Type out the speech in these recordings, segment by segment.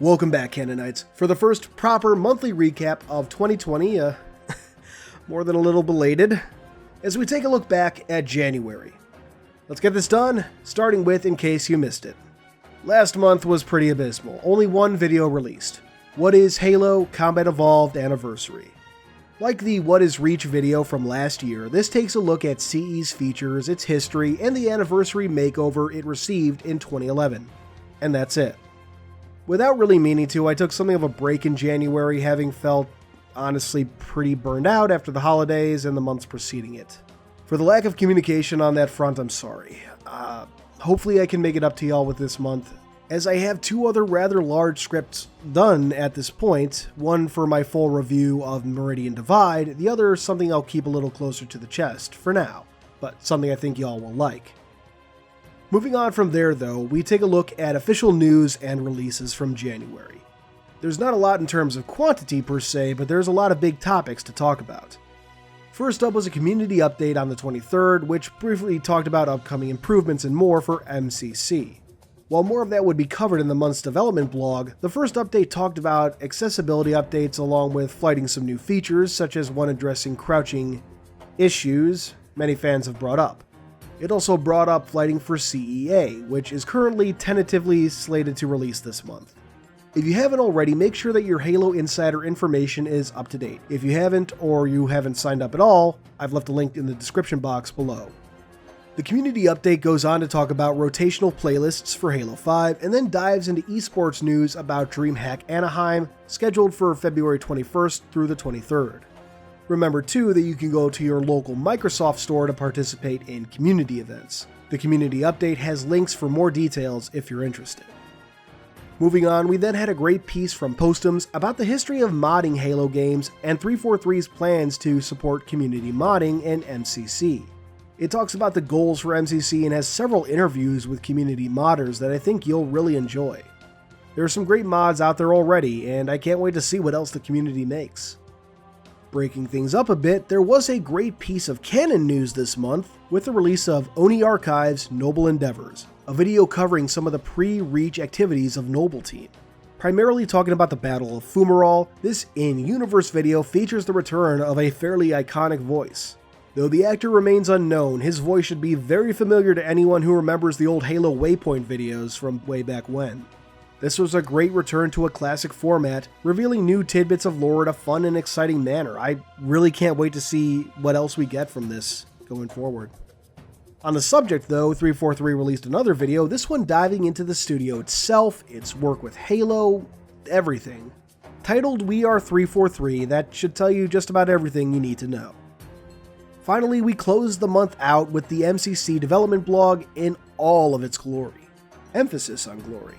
Welcome back, Canonites, for the first proper monthly recap of 2020, more than a little belated, as we take a look back at January. Let's get this done, starting with In Case You Missed It. Last month was pretty abysmal, only one video released. What is Halo Combat Evolved Anniversary? Like the What is Reach video from last year, this takes a look at CE's features, its history, and the anniversary makeover it received in 2011. And that's it. Without really meaning to, I took something of a break in January, having felt, honestly, pretty burned out after the holidays and the months preceding it. For the lack of communication on that front, I'm sorry. Hopefully I can make it up to y'all with this month, as I have two other rather large scripts done at this point, one for my full review of Meridian Divide, the other something I'll keep a little closer to the chest, for now, but something I think y'all will like. Moving on from there though, we take a look at official news and releases from January. There's not a lot in terms of quantity per se, but there's a lot of big topics to talk about. First up was a community update on the 23rd, which briefly talked about upcoming improvements and more for MCC. While more of that would be covered in the month's development blog, the first update talked about accessibility updates along with flighting some new features, such as one addressing crouching issues many fans have brought up. It also brought up flighting for CEA, which is currently tentatively slated to release this month. If you haven't already, make sure that your Halo Insider information is up to date. If you haven't, or you haven't signed up at all, I've left a link in the description box below. The community update goes on to talk about rotational playlists for Halo 5, and then dives into esports news about DreamHack Anaheim, scheduled for February 21st through the 23rd. Remember too that you can go to your local Microsoft store to participate in community events. The community update has links for more details if you're interested. Moving on, we then had a great piece from Postums about the history of modding Halo games and 343's plans to support community modding and MCC. It talks about the goals for MCC and has several interviews with community modders that I think you'll really enjoy. There are some great mods out there already, and I can't wait to see what else the community makes. Breaking things up a bit, there was a great piece of Canon news this month with the release of Oni Archive's Noble Endeavors, a video covering some of the pre-Reach activities of Noble Team. Primarily talking about the Battle of Fumarole, this in-universe video features the return of a fairly iconic voice. Though the actor remains unknown, his voice should be very familiar to anyone who remembers the old Halo Waypoint videos from way back when. This was a great return to a classic format, revealing new tidbits of lore in a fun and exciting manner. I really can't wait to see what else we get from this going forward. On the subject though, 343 released another video, this one diving into the studio itself, its work with Halo, everything. Titled We Are 343, that should tell you just about everything you need to know. Finally, we closed the month out with the MCC development blog in all of its glory. Emphasis on glory.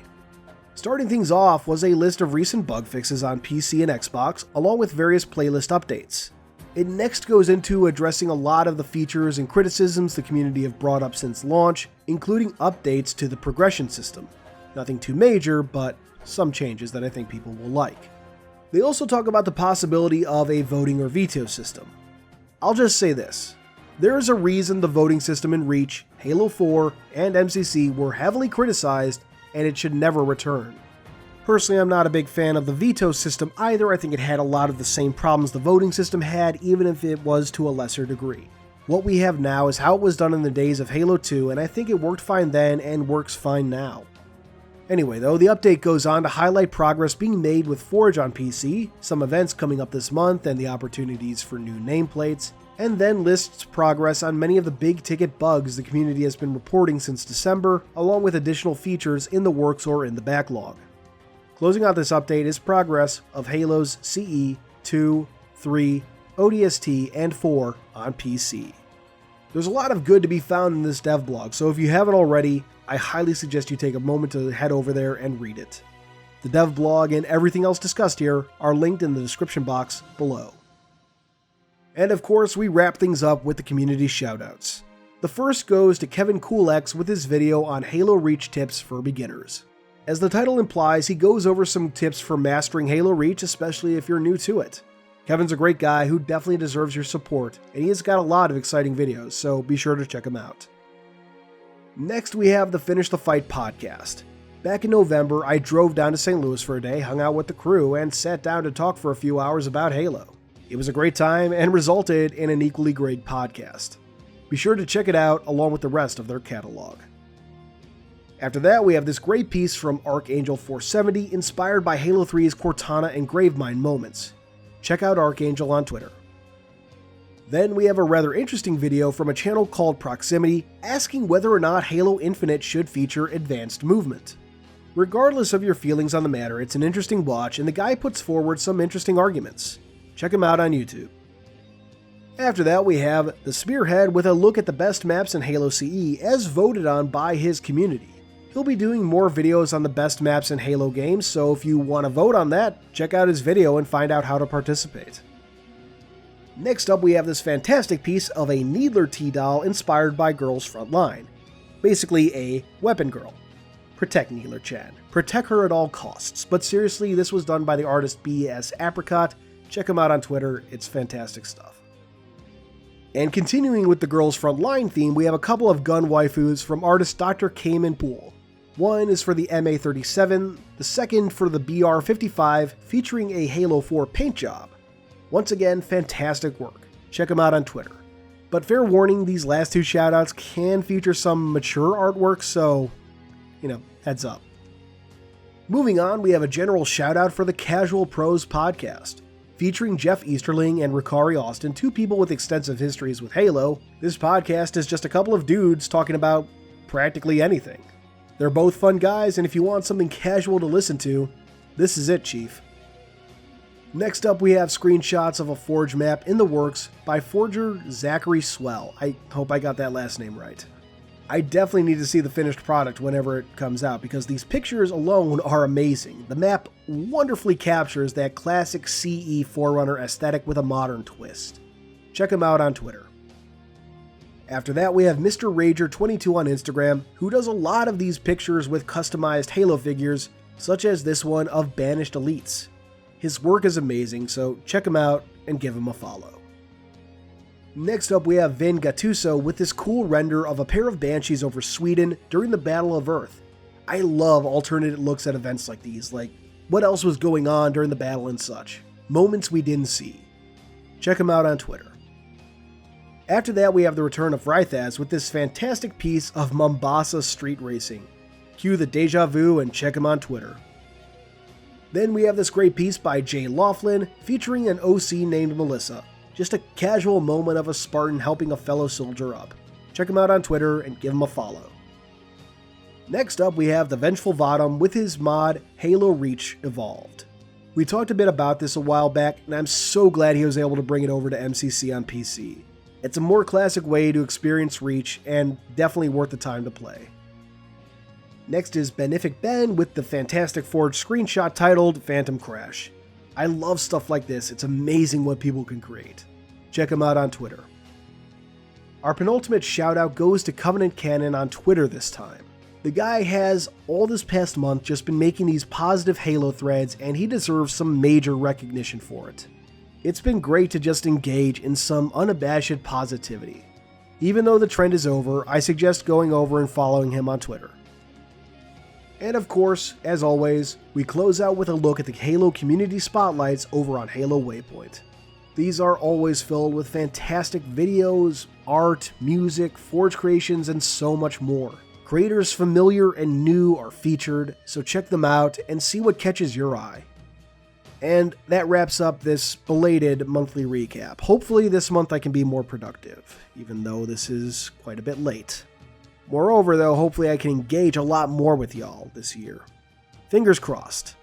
Starting things off was a list of recent bug fixes on PC and Xbox, along with various playlist updates. It next goes into addressing a lot of the features and criticisms the community have brought up since launch, including updates to the progression system. Nothing too major, but some changes that I think people will like. They also talk about the possibility of a voting or veto system. I'll just say this. There is a reason the voting system in Reach, Halo 4, and MCC were heavily criticized, and it should never return. Personally, I'm not a big fan of the veto system either. I think it had a lot of the same problems the voting system had, even if it was to a lesser degree. What we have now is how it was done in the days of Halo 2, and I think it worked fine then and works fine now. Anyway though, the update goes on to highlight progress being made with Forge on PC, some events coming up this month and the opportunities for new nameplates, and then lists progress on many of the big ticket bugs the community has been reporting since December, along with additional features in the works or in the backlog. Closing out this update is progress of Halo's CE, 2, 3, ODST, and 4 on PC. There's a lot of good to be found in this dev blog, so if you haven't already, I highly suggest you take a moment to head over there and read it. The dev blog and everything else discussed here are linked in the description box below. And of course, we wrap things up with the community shoutouts. The first goes to KevinKoolx with his video on Halo Reach tips for beginners. As the title implies, he goes over some tips for mastering Halo Reach, especially if you're new to it. Kevin's a great guy who definitely deserves your support, and he has got a lot of exciting videos, so be sure to check him out. Next, we have the Finish the Fight podcast. Back in November, I drove down to St. Louis for a day, hung out with the crew, and sat down to talk for a few hours about Halo. It was a great time and resulted in an equally great podcast. Be sure to check it out along with the rest of their catalog. After that, we have this great piece from Archangel 470 inspired by Halo 3's Cortana and Gravemind moments. Check out Archangel on Twitter. Then we have a rather interesting video from a channel called Proximity asking whether or not Halo Infinite should feature advanced movement. Regardless of your feelings on the matter, it's an interesting watch and the guy puts forward some interesting arguments. Check him out on YouTube. After that, we have the Spearhead with a look at the best maps in Halo CE as voted on by his community. He'll be doing more videos on the best maps in Halo games, so if you want to vote on that, check out his video and find out how to participate. Next up, we have this fantastic piece of a Needler T-Doll inspired by Girls Frontline. Basically a weapon girl. Protect Needler-chan. Protect her at all costs. But seriously, this was done by the artist BSApricot. Check him out on Twitter, it's fantastic stuff. And continuing with the Girls Frontline theme, we have a couple of gun waifus from artist Dr. Caiman Pool. One is for the MA37, the second for the BR55, featuring a Halo 4 paint job. Once again, fantastic work. Check them out on Twitter. But fair warning, these last two shoutouts can feature some mature artwork, so, heads up. Moving on, we have a general shoutout for the CasualProsCast. Featuring Jeff Easterling and Rukari Austin, two people with extensive histories with Halo, this podcast is just a couple of dudes talking about practically anything. They're both fun guys, and if you want something casual to listen to, this is it, Chief. Next up, we have screenshots of a Forge map in the works by forger Zachary Sewell. I hope I got that last name right. I definitely need to see the finished product whenever it comes out because these pictures alone are amazing. The map wonderfully captures that classic CE Forerunner aesthetic with a modern twist. Check him out on Twitter. After that, we have Mr. Rager22 on Instagram, who does a lot of these pictures with customized Halo figures, such as this one of Banished Elites. His work is amazing, so check him out and give him a follow. Next up, we have Gattuso with this cool render of a pair of Banshees over Sweden during the Battle of Earth. I love alternate looks at events like these, like what else was going on during the battle and such. Moments we didn't see. Check him out on Twitter. After that, we have the return of Rythaze with this fantastic piece of Mombasa street racing. Cue the deja vu and check him on Twitter. Then we have this great piece by JLoughlen featuring an OC named Melissa. Just a casual moment of a Spartan helping a fellow soldier up. Check him out on Twitter and give him a follow. Next up, we have the Vengeful Vadam with his mod Halo Reach Evolved. We talked a bit about this a while back, and I'm so glad he was able to bring it over to MCC on PC. It's a more classic way to experience Reach, and definitely worth the time to play. Next is BeneficBen with the fantastic Forge screenshot titled Phantom Crash. I love stuff like this, it's amazing what people can create. Check him out on Twitter. Our penultimate shoutout goes to Covenant Canon on Twitter this time. The guy has, all this past month, just been making these positive Halo threads, and he deserves some major recognition for it. It's been great to just engage in some unabashed positivity. Even though the trend is over, I suggest going over and following him on Twitter. And of course, as always, we close out with a look at the Halo community spotlights over on Halo Waypoint. These are always filled with fantastic videos, art, music, Forge creations, and so much more. Creators familiar and new are featured, so check them out and see what catches your eye. And that wraps up this belated monthly recap. Hopefully this month I can be more productive, even though this is quite a bit late. Moreover though, hopefully I can engage a lot more with y'all this year. Fingers crossed.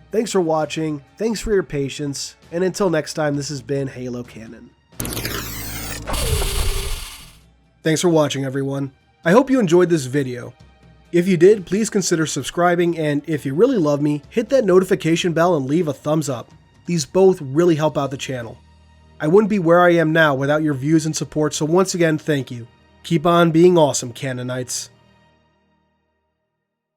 Thanks for watching, thanks for your patience, and until next time, this has been Halo Canon. Thanks for watching, everyone. I hope you enjoyed this video. If you did, please consider subscribing, and if you really love me, hit that notification bell and leave a thumbs up. These both really help out the channel. I wouldn't be where I am now without your views and support, so once again, thank you. Keep on being awesome, Canonites.